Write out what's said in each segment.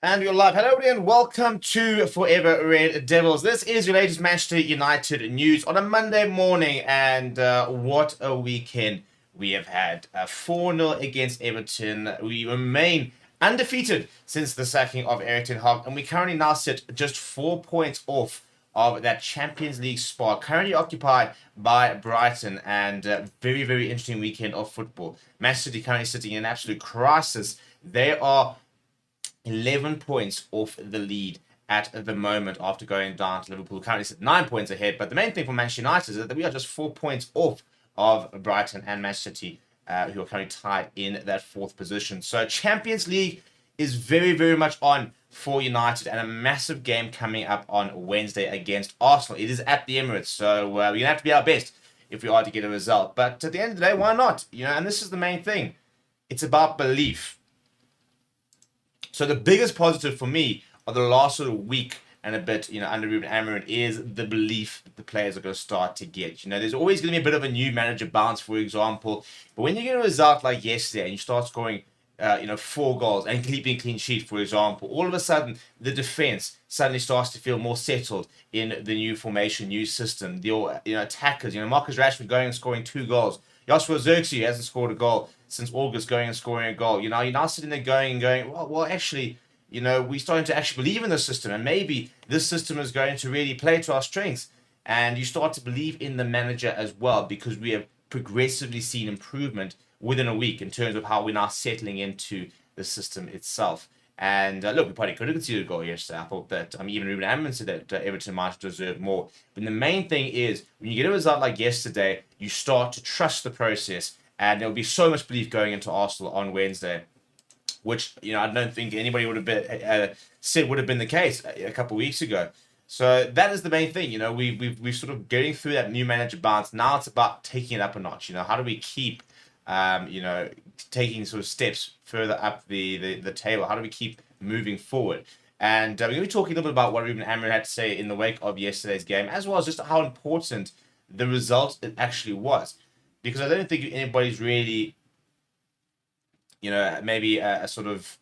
And you're live. Hello, everybody, and welcome to Forever Red Devils. This is your latest Manchester United news on a Monday morning, and what a weekend we have had. 4-0 against Everton. We remain undefeated since the sacking of Erik ten Hag, and we currently now sit just 4 points off of that Champions League spot, currently occupied by Brighton, and very, very interesting weekend of football. Manchester City currently sitting in an absolute crisis. They are 11 points off the lead at the moment after going down to Liverpool. Currently sit 9 points ahead. But the main thing for Manchester United is that we are just 4 points off of Brighton and Manchester City, who are currently tied in that fourth position. So Champions League is very, very much on for United, and a massive game coming up on Wednesday against Arsenal. It is at the Emirates, so we're going to have to be our best if we are to get a result. But at the end of the day, why not? And this is the main thing. It's about belief. So the biggest positive for me of the last sort of week and a bit, under Ruben Amorim is the belief that the players are going to start to get. There's always going to be a bit of a new manager bounce, for example. But when you get a result like yesterday and you start scoring, 4 goals and keeping clean sheet, for example, all of a sudden the defense suddenly starts to feel more settled in the new formation, new system. The attackers, Marcus Rashford going and scoring 2 goals. Joshua Zirkzee hasn't scored a goal since August, going and scoring a goal. You're now sitting there going, well, actually, we're starting to actually believe in the system, and maybe this system is going to really play to our strengths. And you start to believe in the manager as well, because we have progressively seen improvement within a week in terms of how we're now settling into the system itself. And look, we probably could have conceded a goal yesterday. I thought that, even Ruben Amorim said that Everton might have deserved more. But the main thing is, when you get a result like yesterday, you start to trust the process, and there'll be so much belief going into Arsenal on Wednesday, which I don't think anybody would have been said would have been the case a couple of weeks ago. So that is the main thing. We've sort of getting through that new manager bounce. Now it's about taking it up a notch. How do we keep taking sort of steps further up the table? How do we keep moving forward? And we're going to be talking a little bit about what Ruben Amorim had to say in the wake of yesterday's game, as well as just how important the result it actually was. Because I don't think anybody's really, maybe a sort of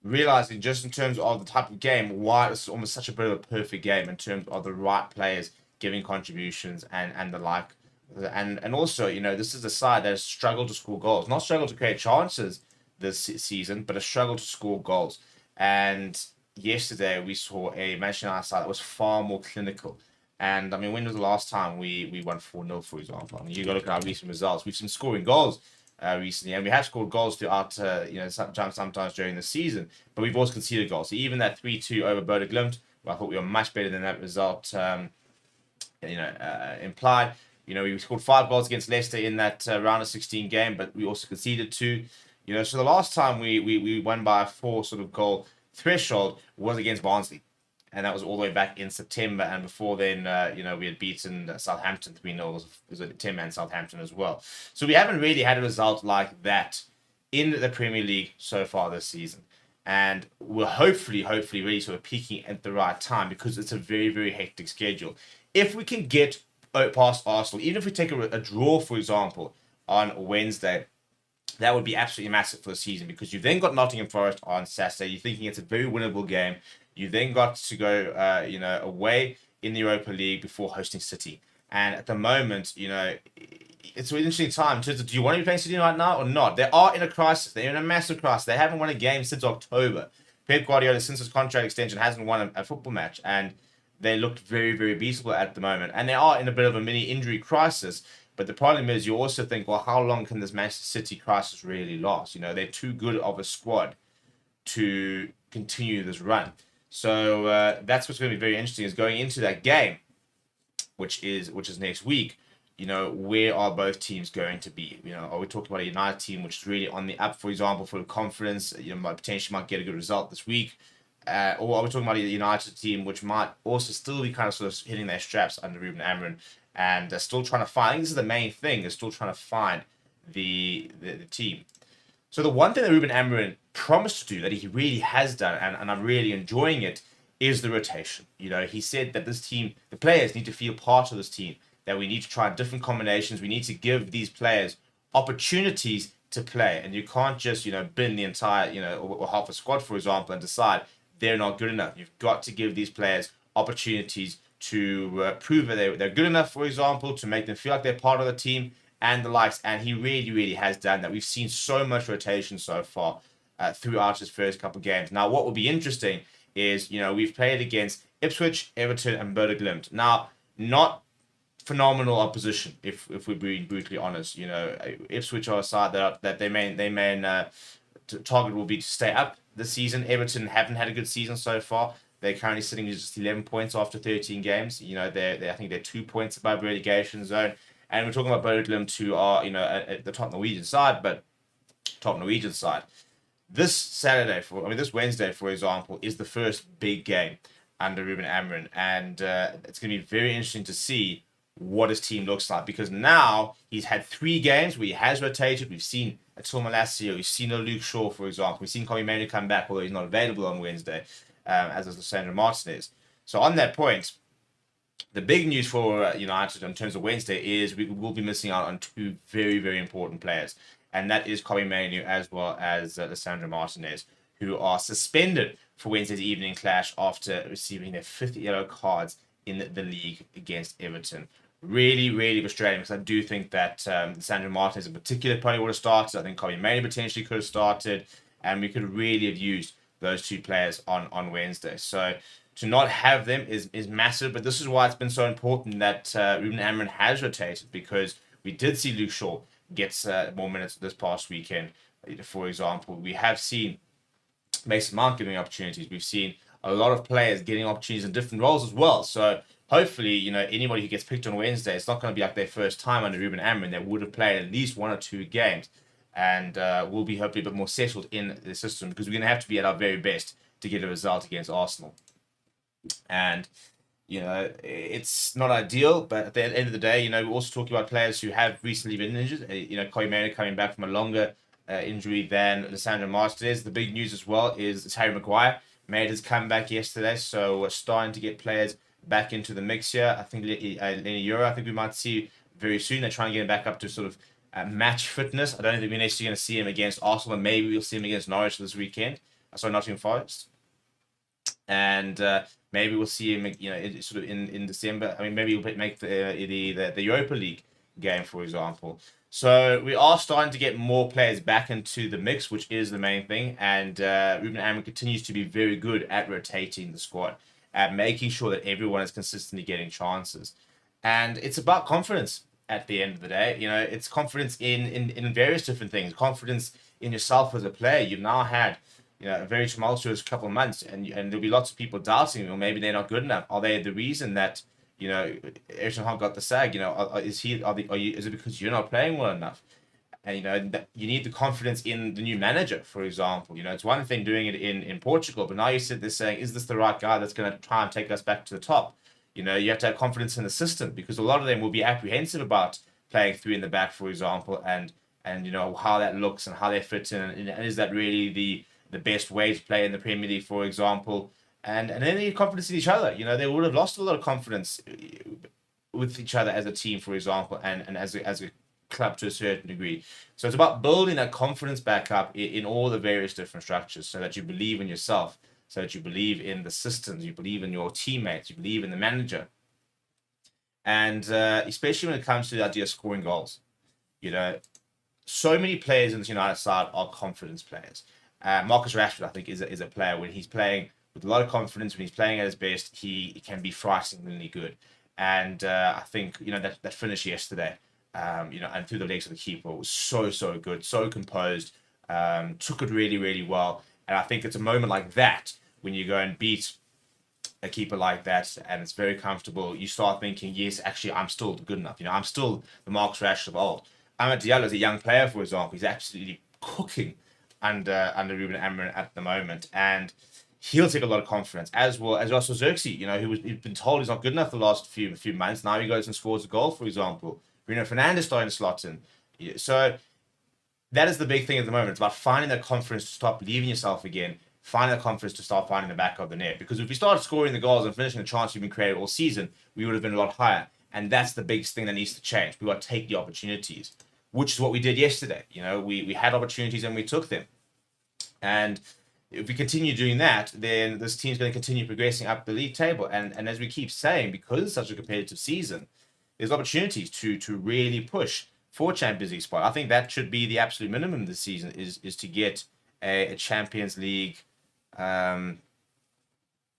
realizing, just in terms of the type of game, why it's almost such a bit of a perfect game in terms of the right players giving contributions and the like. And also, this is a side that has struggled to score goals. Not struggled to create chances this season, but a struggle to score goals. And yesterday we saw a Manchester United side that was far more clinical. And when was the last time we won 4-0, for example? You got to look at our recent results. We've been scoring goals recently, and we have scored goals throughout, sometimes during the season, but we've also conceded goals. So even that 3-2 over Bodo Glimt, I thought we were much better than that result, implied. We scored 5 goals against Leicester in that round of 16 game, but we also conceded 2. So the last time we won by a 4 sort of goal threshold was against Barnsley, and that was all the way back in September. And before then, we had beaten Southampton 3-0. It was a 10-man Southampton as well. So we haven't really had a result like that in the Premier League so far this season. And we're hopefully really sort of peaking at the right time, because it's a very, very hectic schedule. If we can get past Arsenal, even if we take a draw, for example, on Wednesday, that would be absolutely massive for the season, because you've then got Nottingham Forest on Saturday. You're thinking it's a very winnable game. You then got to go, away in the Europa League before hosting City. And at the moment, it's an interesting time. Do you want to be playing City right now or not? They are in a crisis. They're in a massive crisis. They haven't won a game since October. Pep Guardiola, since his contract extension, hasn't won a football match. And they looked very, very beatable at the moment. And they are in a bit of a mini injury crisis. But the problem is, you also think, well, how long can this Manchester City crisis really last? They're too good of a squad to continue this run. So that's what's going to be very interesting, is going into that game, which is next week. Where are both teams going to be? Are we talking about a United team which is really on the up, for example, for the conference? Potentially might get a good result this week. Or are we talking about a United team which might also still be kind of sort of hitting their straps under Ruben Amorim, and they're still trying to find, I think this is the main thing, they're still trying to find the team. So the one thing that Ruben Amorim promised to do, that he really has done, and I'm really enjoying it, is the rotation. He said that this team, the players need to feel part of this team, that we need to try different combinations. We need to give these players opportunities to play, and you can't just, bin the entire, or half a squad, for example, and decide they're not good enough. You've got to give these players opportunities to prove that they're good enough, for example, to make them feel like they're part of the team and the likes. And he really, really has done that. We've seen so much rotation so far throughout his first couple of games. Now, what will be interesting is, we've played against Ipswich, Everton, and Bode Glimt. Now, not phenomenal opposition, if we're being brutally honest. Ipswich are a side that their main target will be to stay up this season. Everton haven't had a good season so far. They're currently sitting at just 11 points after 13 games. I think they're 2 points above relegation zone. And we're talking about Bode Glimt, who are, at the top Norwegian side. This Wednesday, for example, is the first big game under Ruben Amorim. And it's going to be very interesting to see what his team looks like, because now he's had 3 games where he has rotated. We've seen Atul Malacia, we've seen a Luke Shaw, for example. We've seen Kobe Manu come back, although he's not available on Wednesday, as is Lissandro Martinez. So on that point, the big news for United in terms of Wednesday is we will be missing out on 2 very, very important players, and that is Kobe Manu as well as Lissandro Martinez, who are suspended for Wednesday's evening clash after receiving their 5th yellow cards in the league against Everton. Really, really frustrating, because I do think that Lissandro Martinez in particular probably would have started. I think Kobe Manu potentially could have started, and we could really have used those 2 players on Wednesday. So to not have them is massive, but this is why it's been so important that Ruben Amorim has rotated, because we did see Luke Shaw get more minutes this past weekend. For example, we have seen Mason Mount giving opportunities. We've seen a lot of players getting opportunities in different roles as well. So hopefully, anybody who gets picked on Wednesday, it's not going to be like their first time under Ruben Amorim. They would have played at least 1 or 2 games, and will be hopefully a bit more settled in the system, because we're going to have to be at our very best to get a result against Arsenal. And it's not ideal, but at the end of the day, we're also talking about players who have recently been injured. Kobe Manu coming back from a longer injury than Lissandro Martinez. The big news as well is Harry Maguire made his comeback yesterday, so we're starting to get players back into the mix here. I think Lenny Euro, I think we might see very soon. They're trying to get him back up to sort of match fitness. I don't think we're necessarily going to see him against Arsenal, and maybe we'll see him against Norwich this weekend. Sorry, Nottingham Forest. And maybe we'll see him, sort of in December. I mean, maybe he'll make the Europa League game, for example. So we are starting to get more players back into the mix, which is the main thing. And Ruben Amorim continues to be very good at rotating the squad, at making sure that everyone is consistently getting chances. And it's about confidence at the end of the day. It's confidence in various different things. Confidence in yourself as a player. You've now had a very tumultuous couple of months, and there'll be lots of people doubting, or maybe they're not good enough. Are they the reason that Eric Ten Hag got the SAG? Is it because you're not playing well enough? And that you need the confidence in the new manager, for example. It's one thing doing it in Portugal, but now you sit there saying, is this the right guy that's going to try and take us back to the top? You have to have confidence in the system, because a lot of them will be apprehensive about playing 3 in the back, for example, and how that looks and how they fit in, and is that really the best way to play in the Premier League, for example. And then they need confidence in each other. They would have lost a lot of confidence with each other as a team, for example, and as a club to a certain degree. So it's about building that confidence back up in all the various different structures, so that you believe in yourself, so that you believe in the systems, you believe in your teammates, you believe in the manager. And especially when it comes to the idea of scoring goals. So many players in this United side are confidence players. Marcus Rashford, I think, is a player when he's playing with a lot of confidence, when he's playing at his best, he can be frighteningly good. And I think, that finish yesterday, and through the legs of the keeper was so good, so composed, took it really, really well. And I think it's a moment like that, when you go and beat a keeper like that, and it's very comfortable, you start thinking, yes, actually, I'm still good enough. I'm still the Marcus Rashford of old. Amad Diallo is a young player, for example. He's absolutely cooking under Ruben Amorim at the moment, and he'll take a lot of confidence, as well as Russell Xerxes, who's been told he's not good enough the last few months. Now he goes and scores a goal, for example. Bruno Fernandes starting to slot in. So that is the big thing at the moment. It's about finding that confidence to stop believing yourself again, finding that confidence to start finding the back of the net. Because if we started scoring the goals and finishing the chance we've been created all season, we would have been a lot higher. And that's the biggest thing that needs to change. We got to take the opportunities, which is what we did yesterday. We had opportunities and we took them. And if we continue doing that, then this team's going to continue progressing up the league table. And as we keep saying, because it's such a competitive season, there's opportunities to really push for Champions League spot. I think that should be the absolute minimum this season is to get a Champions League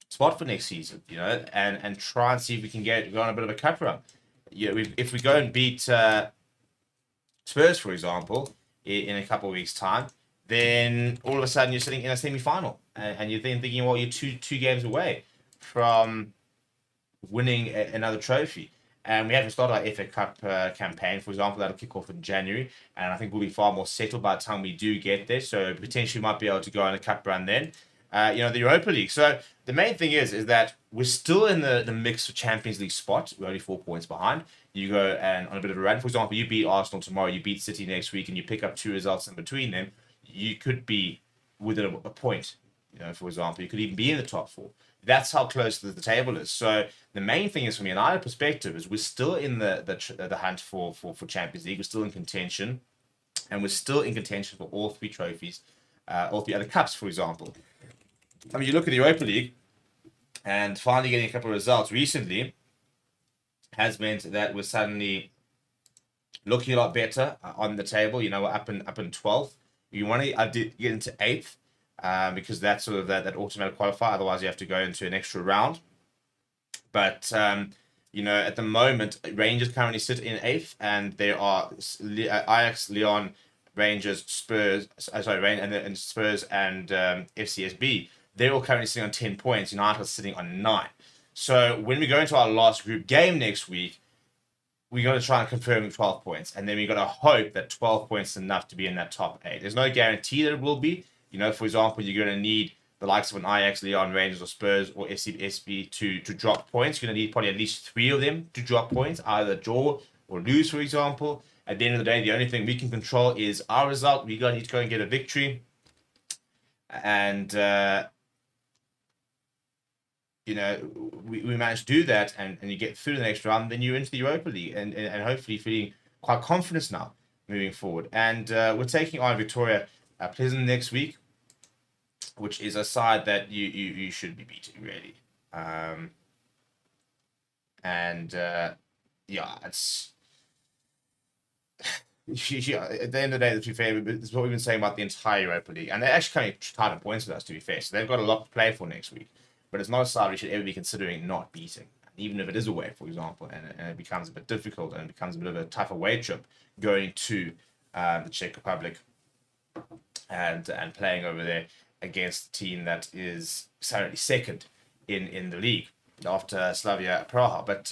spot for next season, and try and see if we can go on a bit of a cut run. If we go and beat Spurs, for example, in a couple of weeks' time, then all of a sudden you're sitting in a semi-final, and you're then thinking, well, you're two games away from winning another trophy. And we haven't started our FA Cup campaign, for example. That'll kick off in January, and I think we'll be far more settled by the time we do get there. So potentially might be able to go on a cup run then. The Europa League. So the main thing is that we're still in the mix for Champions League spot. We're only 4 points behind. You go and on a bit of a run. For example, you beat Arsenal tomorrow, you beat City next week, and you pick up 2 results in between them. You could be within a point. For example, you could even be in the top 4. That's how close the table is. So the main thing is, from a United perspective, is we're still in the hunt for Champions League. We're still in contention, and we're still in contention for all 3 trophies, all 3 other cups, for example. I mean, you look at the Europa League, and finally getting a couple of results recently has meant that we're suddenly looking a lot better on the table. We're up in 12th. You want to get into 8th. Because that's sort of that automatic qualifier. Otherwise, you have to go into an extra round. But at the moment, Rangers currently sit in 8th, and there are Ajax, Lyon, Rangers, Spurs. And Spurs and FCSB. They're all currently sitting on 10 points. United is sitting on 9. So when we go into our last group game next week, we got to try and confirm 12 points, and then we got to hope that 12 points is enough to be in that top 8. There's no guarantee that it will be. For example, you're going to need the likes of an Ajax, Lyon, Rangers, or Spurs, or SCB to drop points. You're going to need probably at least 3 of them to drop points, either draw or lose, for example. At the end of the day, the only thing we can control is our result. We're going to need to go and get a victory. And, we manage to do that, and you get through the next round, then you're into the Europa League, and hopefully feeling quite confident now moving forward. And we're taking on Victoria Pleasant next week, which is a side that you should be beating, really. It's at the end of the day, to be fair, this is what we've been saying about the entire Europa League, and they're actually coming tied in points with us, to be fair. So they've got a lot to play for next week, but it's not a side we should ever be considering not beating, even if it is away, for example, and it becomes a bit difficult and it becomes a bit of a tough away trip going to the Czech Republic and playing over there against a team that is currently second in the league after Slavia Praha. But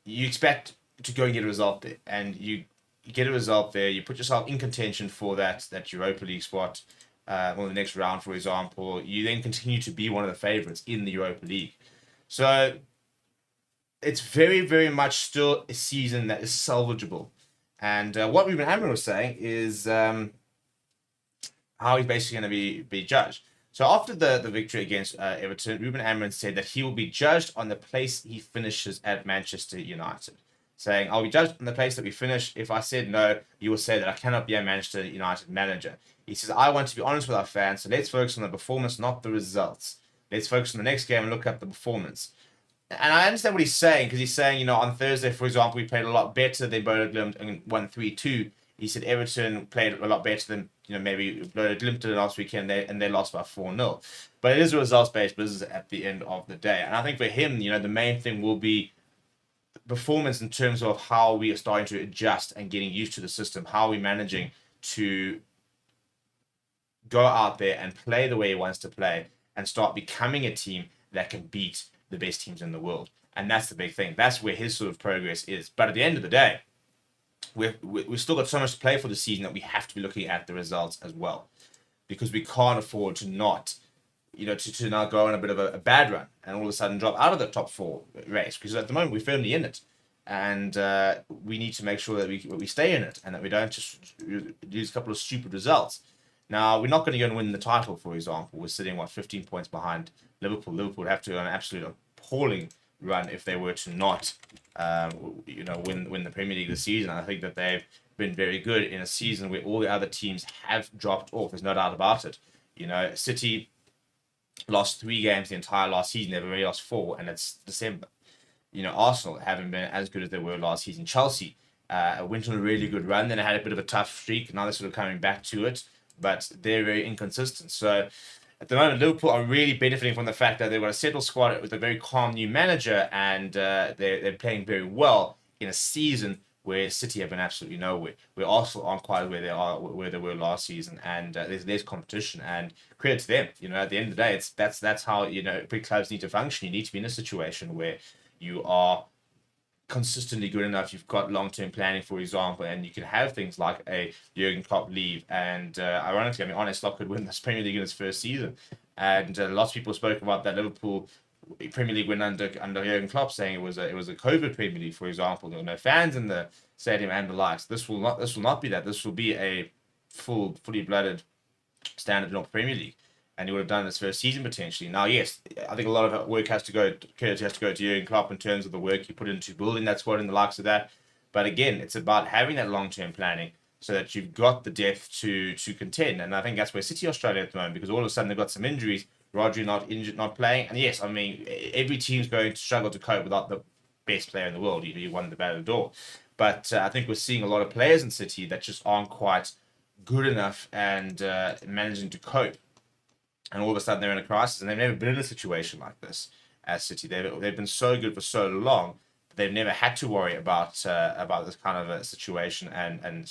you expect to go and get a result there, and you get a result there, you put yourself in contention for that Europa League spot, the next round, for example. You then continue to be one of the favourites in the Europa League. So it's very, very much still a season that is salvageable. And what Ruben Amorim was saying is how he's basically going to be judged. So after the victory against Everton, Ruben Amorim said that he will be judged on the place he finishes at Manchester United. Saying, I'll be judged on the place that we finish. If I said no, you will say that I cannot be a Manchester United manager. He says, I want to be honest with our fans, so let's focus on the performance, not the results. Let's focus on the next game and look at the performance. And I understand what he's saying, because he's saying, on Thursday, for example, we played a lot better than Bodo Glimt and won 3-2. He said Everton played a lot better than, maybe Bodo Glimt did last weekend, and they lost by 4-0. But it is a results-based business at the end of the day. And I think for him, the main thing will be performance in terms of how we are starting to adjust and getting used to the system, how we're managing to go out there and play the way he wants to play and start becoming a team that can beat the best teams in the world. And that's the big thing. That's where his sort of progress is. But at the end of the day, we've still got so much to play for the season that we have to be looking at the results as well, because we can't afford to not, to now go on a bit of a bad run and all of a sudden drop out of the top 4 race, because at the moment we're firmly in it, and we need to make sure that we stay in it and that we don't just lose a couple of stupid results. Now, we're not going to go and win the title, for example. We're sitting, 15 points behind Liverpool. Liverpool would have to go on an absolute appalling run if they were to not, win the Premier League this season. I think that they've been very good in a season where all the other teams have dropped off. There's no doubt about it. City lost 3 games the entire last season. They've already lost 4, and it's December. Arsenal haven't been as good as they were last season. Chelsea went on a really good run, then they had a bit of a tough streak. Now they're sort of coming back to it, but they're very inconsistent. So at the moment, Liverpool are really benefiting from the fact that they've got a settled squad with a very calm new manager, and they're playing very well in a season where City have been absolutely nowhere, where Arsenal aren't quite where they were last season, and there's competition. And credit to them. At the end of the day, that's how big clubs need to function. You need to be in a situation where you are consistently good enough. You've got long-term planning, for example, and you can have things like a Jurgen Klopp leave. And ironically, Arne Slot could win this Premier League in his first season. And lots of people spoke about that Liverpool Premier League win under Jurgen Klopp, saying it was a COVID Premier League, for example. There were no fans in the stadium and the likes. This will not be that. This will be a fully blooded standard Premier League. And he would have done this first season potentially. Now, yes, I think a lot of work has to go to Jurgen Klopp in terms of the work he put into building that squad and the likes of that. But again, it's about having that long-term planning so that you've got the depth to contend. And I think that's where City are struggling at the moment, because all of a sudden they've got some injuries. Rodri not injured, not playing. And yes, every team's going to struggle to cope without the best player in the world. You won the Ballon d'Or. But I think we're seeing a lot of players in City that just aren't quite good enough and managing to cope. And all of a sudden they're in a crisis, and they've never been in a situation like this as City. They've been so good for so long that they've never had to worry about this kind of a situation, and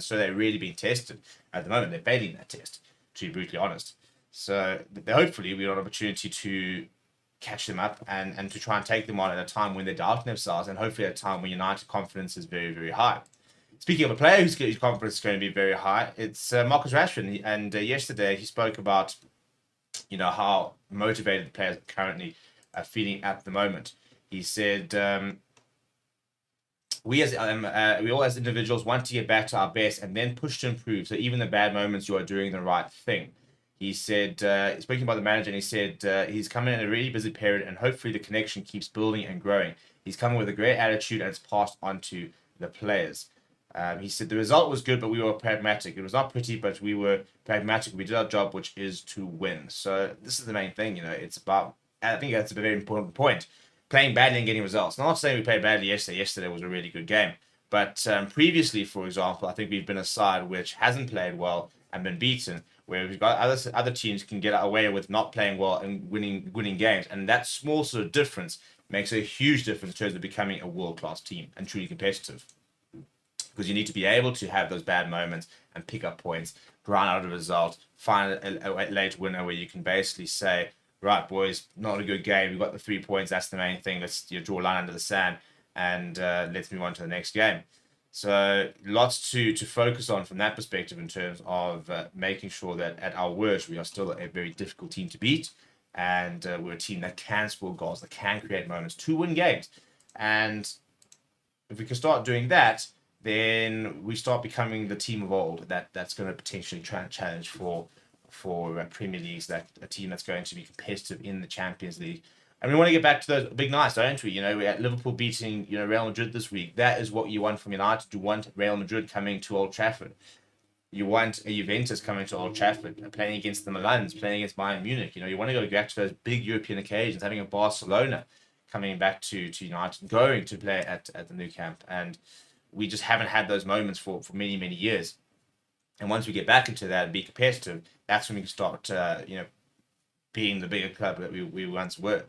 so they're really being tested at the moment. They're failing that test, to be brutally honest. So hopefully we have an opportunity to catch them up and to try and take them on at a time when they're doubting themselves, and hopefully at a time when United confidence is very, very high. Speaking of a player whose confidence is going to be very high, it's Marcus Rashford. And yesterday he spoke about how motivated the players currently are feeling at the moment. He said, we all as individuals want to get back to our best and then push to improve. So even the bad moments, you are doing the right thing. He said, speaking about the manager, and he said he's coming in a really busy period, and hopefully the connection keeps building and growing. He's coming with a great attitude, and it's passed on to the players. He said the result was good, but we were pragmatic. It was not pretty, but we were pragmatic. We did our job, which is to win. So this is the main thing, it's about, I think that's a very important point, playing badly and getting results. Not saying we played badly yesterday. Yesterday was a really good game. But previously, for example, I think we've been a side which hasn't played well and been beaten, where we've got other teams can get away with not playing well and winning games. And that small sort of difference makes a huge difference in terms of becoming a world-class team and truly competitive. Because you need to be able to have those bad moments and pick up points, grind out a result, find a late winner where you can basically say, right, boys, not a good game. We've got the 3 points. That's the main thing. Let's draw a line under the sand and let's move on to the next game. So lots to focus on from that perspective in terms of making sure that at our worst, we are still a very difficult team to beat. And we're a team that can score goals, that can create moments to win games. And if we can start doing that, then we start becoming the team of old that's going to potentially try and challenge for Premier Leagues, that a team that's going to be competitive in the Champions League. And we want to get back to those big nights, don't we? We had Liverpool beating Real Madrid this week. That is what you want from United. You want Real Madrid coming to Old Trafford. You want a Juventus coming to Old Trafford, playing against the Milans, playing against Bayern Munich. You want to go back to those big European occasions, having a Barcelona coming back to United, going to play at the Nou Camp. And we just haven't had those moments for many, many years. And once we get back into that and be competitive, that's when we can start, being the bigger club that we once were.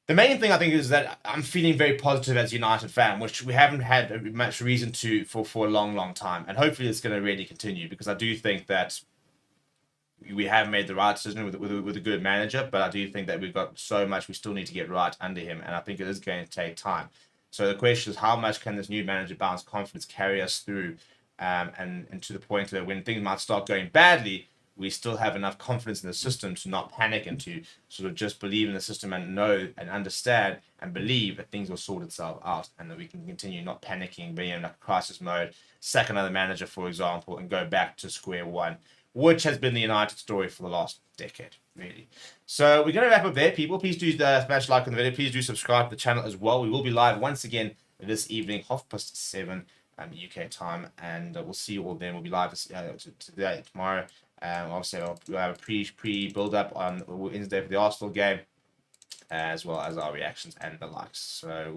The main thing I think is that I'm feeling very positive as a United fan, which we haven't had much reason to for a long, long time. And hopefully it's going to really continue, because I do think that we have made the right decision with a good manager, but I do think that we've got so much we still need to get right under him. And I think it is going to take time. So the question is, how much can this new manager bounce confidence carry us through, and to the point that when things might start going badly, we still have enough confidence in the system to not panic and to sort of just believe in the system and know and understand and believe that things will sort itself out, and that we can continue not panicking, being in a crisis mode, sack another manager, for example, and go back to square one, which has been the United story for the last decade, really. So we're going to wrap up there, people. Please do smash like on the video. Please do subscribe to the channel as well. We will be live once again this evening, 7:30 UK time, and we'll see you all then. We'll be live today, tomorrow, Obviously, we'll have a pre build up on Wednesday for the Arsenal game, as well as our reactions and the likes. So